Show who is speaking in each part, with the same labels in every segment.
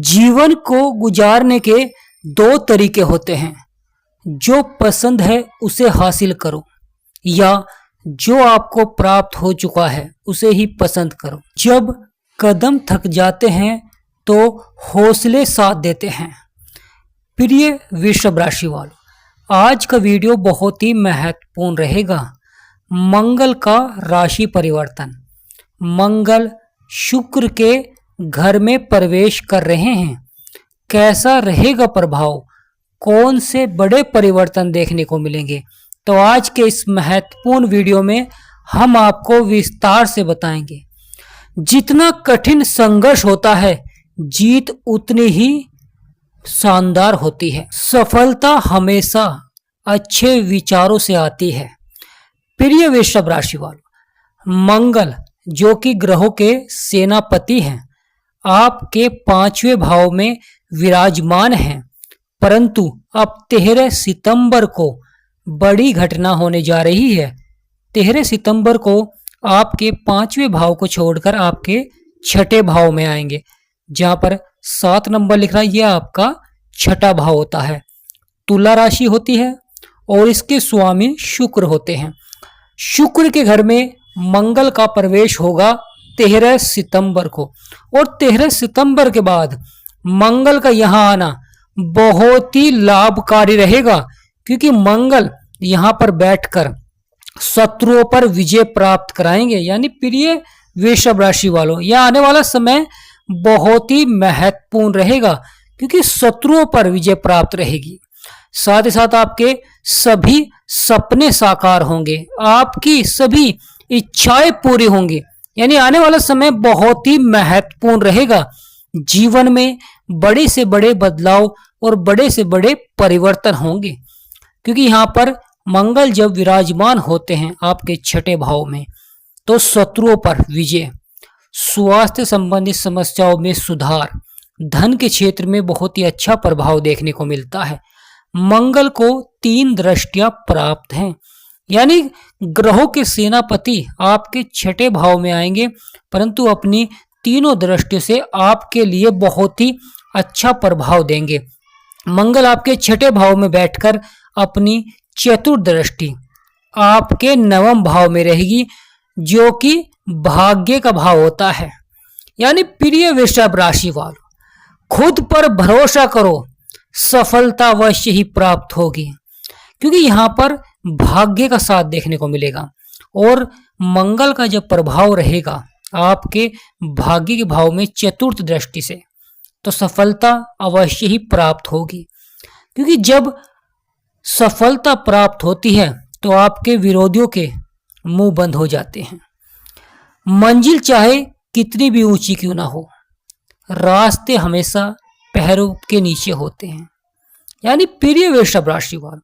Speaker 1: जीवन को गुजारने के दो तरीके होते हैं। जो पसंद है उसे हासिल करो या जो आपको प्राप्त हो चुका है उसे ही पसंद करो। जब कदम थक जाते हैं तो हौसले साथ देते हैं। प्रिय वृषभ राशि वालों, आज का वीडियो बहुत ही महत्वपूर्ण रहेगा। मंगल का राशि परिवर्तन। मंगल शुक्र के घर में प्रवेश कर रहे हैं। कैसा रहेगा प्रभाव, कौन से बड़े परिवर्तन देखने को मिलेंगे, तो आज के इस महत्वपूर्ण वीडियो में हम आपको विस्तार से बताएंगे। जितना कठिन संघर्ष होता है, जीत उतनी ही शानदार होती है। सफलता हमेशा अच्छे विचारों से आती है। प्रिय वृषभ राशि वालों, मंगल जो कि ग्रहों के सेनापति हैं, आपके 5वें भाव में विराजमान हैं। परंतु अब 13 सितंबर को बड़ी घटना होने जा रही है। 13 सितंबर को आपके 5वें भाव को छोड़कर आपके 6ठे भाव में आएंगे, जहां पर 7 नंबर लिख रहा है, यह आपका 6ठा भाव होता है। तुला राशि होती है और इसके स्वामी शुक्र होते हैं। शुक्र के घर में मंगल का प्रवेश होगा 13 सितंबर को, और 13 सितंबर के बाद मंगल का यहां आना बहुत ही लाभकारी रहेगा, क्योंकि मंगल यहां पर बैठकर शत्रुओं पर विजय प्राप्त कराएंगे। यानी प्रिय वृषभ राशि वालों, यह आने वाला समय बहुत ही महत्वपूर्ण रहेगा, क्योंकि शत्रुओं पर विजय प्राप्त रहेगी। साथ ही साथ आपके सभी सपने साकार होंगे, आपकी सभी इच्छाएं पूरी होंगी। यानी आने वाला समय बहुत ही महत्वपूर्ण रहेगा। जीवन में बड़े से बड़े बदलाव और बड़े से बड़े परिवर्तन होंगे, क्योंकि यहाँ पर मंगल जब विराजमान होते हैं आपके 6ठे भाव में, तो शत्रुओं पर विजय, स्वास्थ्य संबंधित समस्याओं में सुधार, धन के क्षेत्र में बहुत ही अच्छा प्रभाव देखने को मिलता है। मंगल को 3 दृष्टियां प्राप्त हैं, यानी ग्रहों के सेनापति आपके 6ठे भाव में आएंगे, परंतु अपनी तीनों दृष्टियों से आपके लिए बहुत ही अच्छा प्रभाव देंगे। मंगल आपके 6ठे भाव में बैठकर अपनी चतुर्दृष्टि आपके 9वें भाव में रहेगी, जो कि भाग्य का भाव होता है। यानी प्रिय वृषभ राशि वालों, खुद पर भरोसा करो, सफलता अवश्य ही प्राप्त होगी, क्योंकि यहाँ पर भाग्य का साथ देखने को मिलेगा। और मंगल का जब प्रभाव रहेगा आपके भाग्य के भाव में चतुर्थ दृष्टि से, तो सफलता अवश्य ही प्राप्त होगी, क्योंकि जब सफलता प्राप्त होती है तो आपके विरोधियों के मुंह बंद हो जाते हैं। मंजिल चाहे कितनी भी ऊंची क्यों ना हो, रास्ते हमेशा पैरों के नीचे होते हैं। यानी प्रिय वृषभ राशि वालों,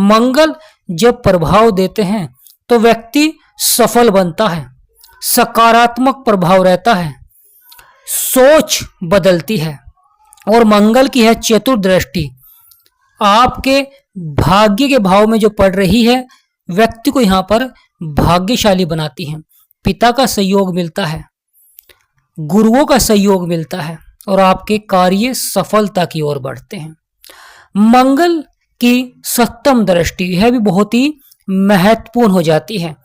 Speaker 1: मंगल जब प्रभाव देते हैं तो व्यक्ति सफल बनता है, सकारात्मक प्रभाव रहता है, सोच बदलती है। और मंगल की है चतुर्दृष्टि आपके भाग्य के भाव में जो पड़ रही है, व्यक्ति को यहाँ पर भाग्यशाली बनाती है। पिता का सहयोग मिलता है, गुरुओं का सहयोग मिलता है, और आपके कार्य सफलता की ओर बढ़ते हैं। मंगल की 7वीं दृष्टि यह भी बहुत ही महत्वपूर्ण हो जाती है,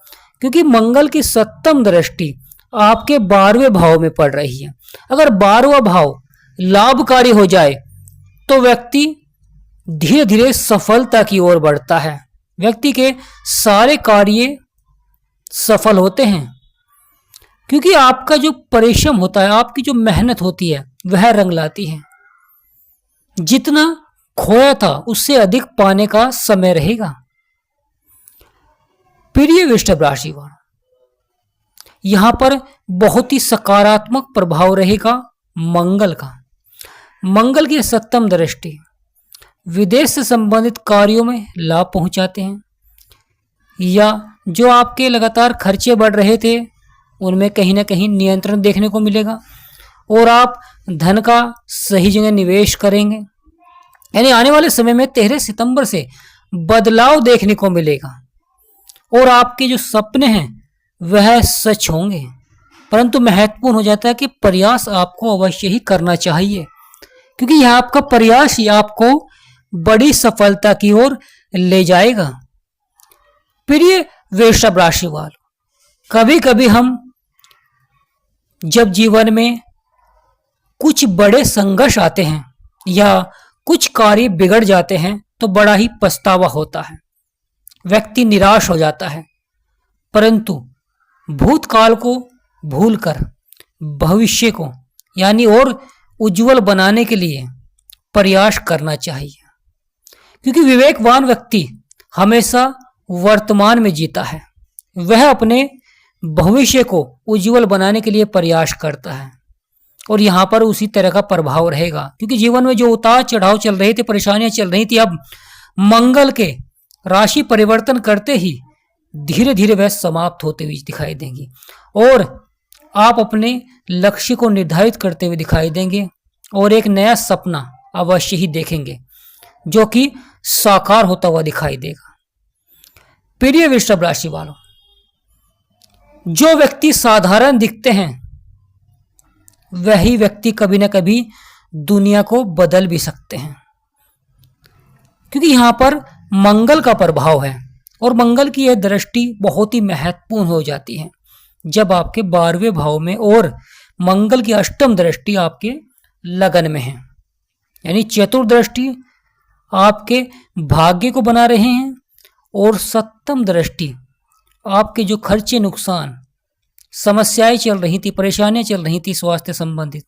Speaker 1: क्योंकि मंगल की 7वीं दृष्टि आपके 12वें भाव में पड़ रही है। अगर 12वां भाव लाभकारी हो जाए तो व्यक्ति धीरे धीरे सफलता की ओर बढ़ता है। व्यक्ति के सारे कार्य सफल होते हैं, क्योंकि आपका जो परिश्रम होता है, आपकी जो मेहनत होती है, वह रंग लाती है। जितना खोया था उससे अधिक पाने का समय रहेगा। प्रिय वृषभ राशि वालों, यहां पर बहुत ही सकारात्मक प्रभाव रहेगा मंगल का। मंगल की 7वीं दृष्टि विदेश से संबंधित कार्यों में लाभ पहुंचाते हैं, या जो आपके लगातार खर्चे बढ़ रहे थे उनमें कहीं ना कहीं नियंत्रण देखने को मिलेगा, और आप धन का सही जगह निवेश करेंगे। यानी आने वाले समय में 13 सितंबर से बदलाव देखने को मिलेगा, और आपके जो सपने हैं वह सच होंगे। परंतु महत्वपूर्ण हो जाता है कि प्रयास आपको अवश्य ही करना चाहिए। क्योंकि यह आपका प्रयास ही आपको बड़ी सफलता की ओर ले जाएगा। प्रिय वृषभ राशि वालों, कभी कभी हम जब जीवन में कुछ बड़े संघर्ष आते हैं या कुछ कार्य बिगड़ जाते हैं तो बड़ा ही पछतावा होता है, व्यक्ति निराश हो जाता है। परंतु भूतकाल को भूलकर भविष्य को यानी और उज्जवल बनाने के लिए प्रयास करना चाहिए, क्योंकि विवेकवान व्यक्ति हमेशा वर्तमान में जीता है। वह अपने भविष्य को उज्जवल बनाने के लिए प्रयास करता है और यहाँ पर उसी तरह का प्रभाव रहेगा, क्योंकि जीवन में जो उतार चढ़ाव चल रहे थे, परेशानियां चल रही थी, अब मंगल के राशि परिवर्तन करते ही धीरे धीरे वह समाप्त होते हुए दिखाई देंगी और आप अपने लक्ष्य को निर्धारित करते हुए दिखाई देंगे और एक नया सपना अवश्य ही देखेंगे जो कि साकार होता हुआ दिखाई देगा। प्रिय वृषभ राशि वालों, जो व्यक्ति साधारण दिखते हैं वही व्यक्ति कभी ना कभी दुनिया को बदल भी सकते हैं, क्योंकि यहां पर मंगल का प्रभाव है और मंगल की यह दृष्टि बहुत ही महत्वपूर्ण हो जाती है जब आपके 12वें भाव में और मंगल की अष्टम दृष्टि आपके लगन में है, यानी चतुर्दृष्टि आपके भाग्य को बना रहे हैं और सप्तम दृष्टि आपके जो खर्चे नुकसान समस्याएं चल रही थी, परेशानियां चल रही थी स्वास्थ्य संबंधित,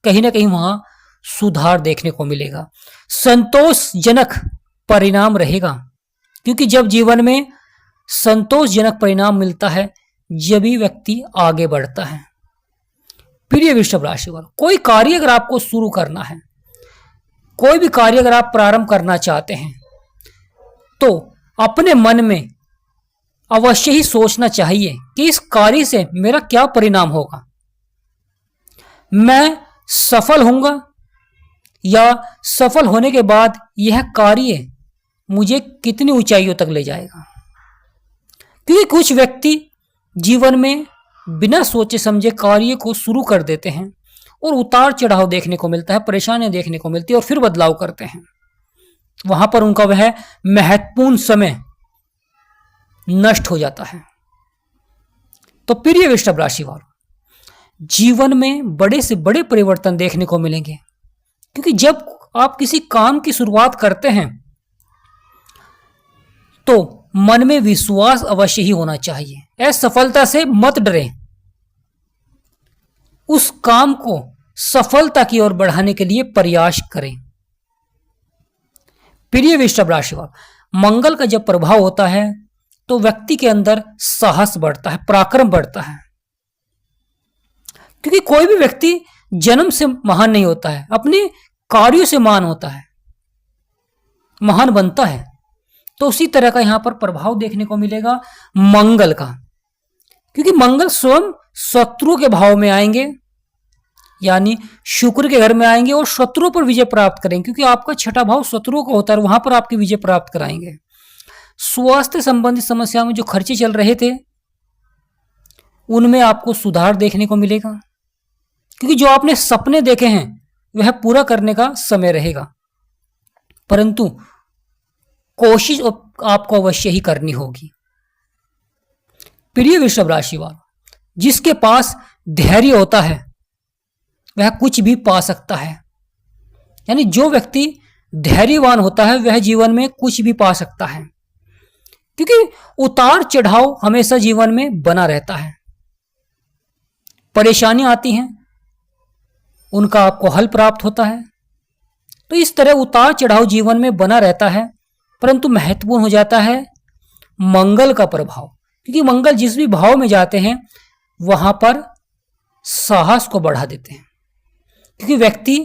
Speaker 1: कहीं ना कहीं वहां सुधार देखने को मिलेगा, संतोषजनक परिणाम रहेगा। क्योंकि जब जीवन में संतोषजनक परिणाम मिलता है जब ही व्यक्ति आगे बढ़ता है। प्रिय वृषभ राशि वालों, कोई कार्य अगर आपको शुरू करना है, कोई भी कार्य अगर आप प्रारंभ करना चाहते हैं तो अपने मन में अवश्य ही सोचना चाहिए कि इस कार्य से मेरा क्या परिणाम होगा, मैं सफल होऊंगा या सफल होने के बाद यह कार्य मुझे कितनी ऊंचाइयों तक ले जाएगा। क्योंकि कुछ व्यक्ति जीवन में बिना सोचे समझे कार्य को शुरू कर देते हैं और उतार चढ़ाव देखने को मिलता है, परेशानियां देखने को मिलती है और फिर बदलाव करते हैं, वहां पर उनका वह महत्वपूर्ण समय नष्ट हो जाता है। तो प्रिय वृषभ राशि वालों, जीवन में बड़े से बड़े परिवर्तन देखने को मिलेंगे, क्योंकि जब आप किसी काम की शुरुआत करते हैं तो मन में विश्वास अवश्य ही होना चाहिए। असफलता से मत डरें, उस काम को सफलता की ओर बढ़ाने के लिए प्रयास करें। प्रिय वृषभ राशि वालों, मंगल का जब प्रभाव होता है तो व्यक्ति के अंदर साहस बढ़ता है, पराक्रम बढ़ता है, क्योंकि कोई भी व्यक्ति जन्म से महान नहीं होता है, अपने कार्यों से महान होता है, महान बनता है। तो उसी तरह का यहां पर प्रभाव देखने को मिलेगा मंगल का, क्योंकि मंगल स्वयं शत्रु के भाव में आएंगे, यानी शुक्र के घर में आएंगे और शत्रुओं पर विजय प्राप्त करेंगे, क्योंकि आपका छठा भाव शत्रुओं का होता है, वहां पर आपकी विजय प्राप्त कराएंगे। स्वास्थ्य संबंधित समस्याओं में जो खर्चे चल रहे थे उनमें आपको सुधार देखने को मिलेगा, क्योंकि जो आपने सपने देखे हैं वह पूरा करने का समय रहेगा, परंतु कोशिश आपको अवश्य ही करनी होगी। प्रिय वृषभ राशि वालों, जिसके पास धैर्य होता है वह कुछ भी पा सकता है, यानी जो व्यक्ति धैर्यवान होता है वह जीवन में कुछ भी पा सकता है, क्योंकि उतार चढ़ाव हमेशा जीवन में बना रहता है, परेशानियां आती हैं उनका आपको हल प्राप्त होता है। तो इस तरह उतार चढ़ाव जीवन में बना रहता है, परंतु महत्वपूर्ण हो जाता है मंगल का प्रभाव, क्योंकि मंगल जिस भी भाव में जाते हैं वहां पर साहस को बढ़ा देते हैं, क्योंकि व्यक्ति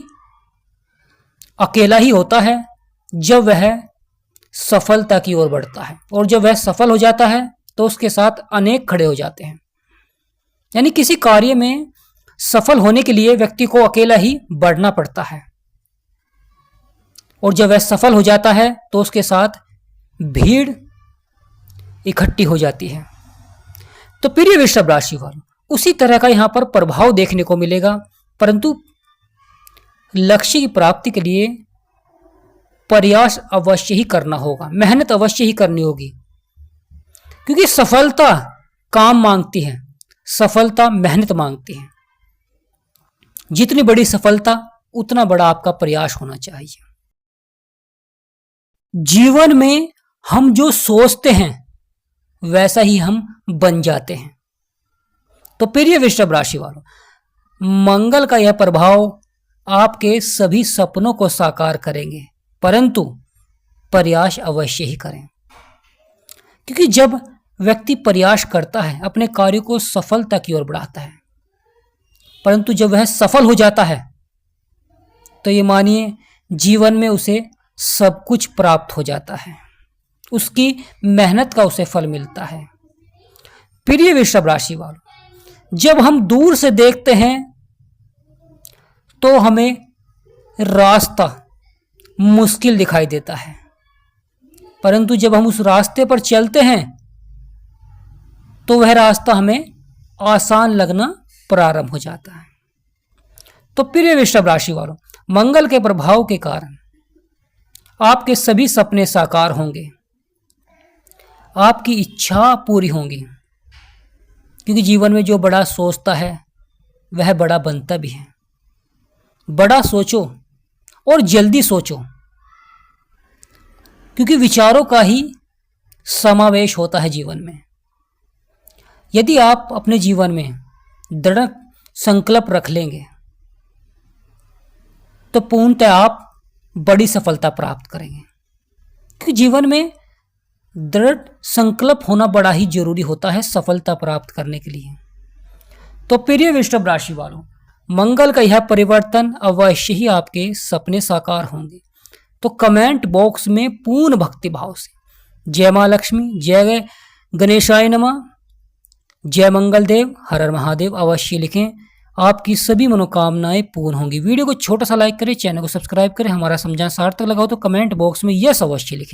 Speaker 1: अकेला ही होता है जब वह सफलता की ओर बढ़ता है, और जब वह सफल हो जाता है तो उसके साथ अनेक खड़े हो जाते हैं। यानी किसी कार्य में सफल होने के लिए व्यक्ति को अकेला ही बढ़ना पड़ता है, और जब वह सफल हो जाता है तो उसके साथ भीड़ इकट्ठी हो जाती है। तो प्रिय वृषभ राशि वालों, उसी तरह का यहां पर प्रभाव देखने को मिलेगा, परंतु लक्ष्य की प्राप्ति के लिए प्रयास अवश्य ही करना होगा, मेहनत अवश्य ही करनी होगी, क्योंकि सफलता काम मांगती है, सफलता मेहनत मांगती है। जितनी बड़ी सफलता उतना बड़ा आपका प्रयास होना चाहिए। जीवन में हम जो सोचते हैं वैसा ही हम बन जाते हैं। तो प्रिय वृषभ राशि वालों, मंगल का यह प्रभाव आपके सभी सपनों को साकार करेंगे, परंतु प्रयास अवश्य ही करें, क्योंकि जब व्यक्ति प्रयास करता है अपने कार्य को सफलता की ओर बढ़ाता है, परंतु जब वह सफल हो जाता है तो ये मानिए जीवन में उसे सब कुछ प्राप्त हो जाता है, उसकी मेहनत का उसे फल मिलता है। प्रिय वृषभ राशि वालों, जब हम दूर से देखते हैं तो हमें रास्ता मुश्किल दिखाई देता है, परंतु जब हम उस रास्ते पर चलते हैं तो वह रास्ता हमें आसान लगना प्रारंभ हो जाता है। तो प्रिय वृषभ राशि वालों, मंगल के प्रभाव के कारण आपके सभी सपने साकार होंगे, आपकी इच्छा पूरी होंगी, क्योंकि जीवन में जो बड़ा सोचता है वह बड़ा बनता भी है। बड़ा सोचो और जल्दी सोचो, क्योंकि विचारों का ही समावेश होता है जीवन में। यदि आप अपने जीवन में दृढ़ संकल्प रख लेंगे तो पूर्णतः आप बड़ी सफलता प्राप्त करेंगे, क्योंकि जीवन में दृढ़ संकल्प होना बड़ा ही जरूरी होता है सफलता प्राप्त करने के लिए। तो प्रिय वृषभ राशि वालों, मंगल का यह परिवर्तन अवश्य ही आपके सपने साकार होंगे। तो कमेंट बॉक्स में पूर्ण भक्ति भाव से जय मां लक्ष्मी, जय गणेशाय नमः, जय मंगल देव, हर हर महादेव अवश्य लिखें। आपकी सभी मनोकामनाएं पूर्ण होंगी। वीडियो को छोटा सा लाइक करें, चैनल को सब्सक्राइब करें, हमारा समझाना सार्थक लगा हो तो कमेंट बॉक्स में यस अवश्य लिखें।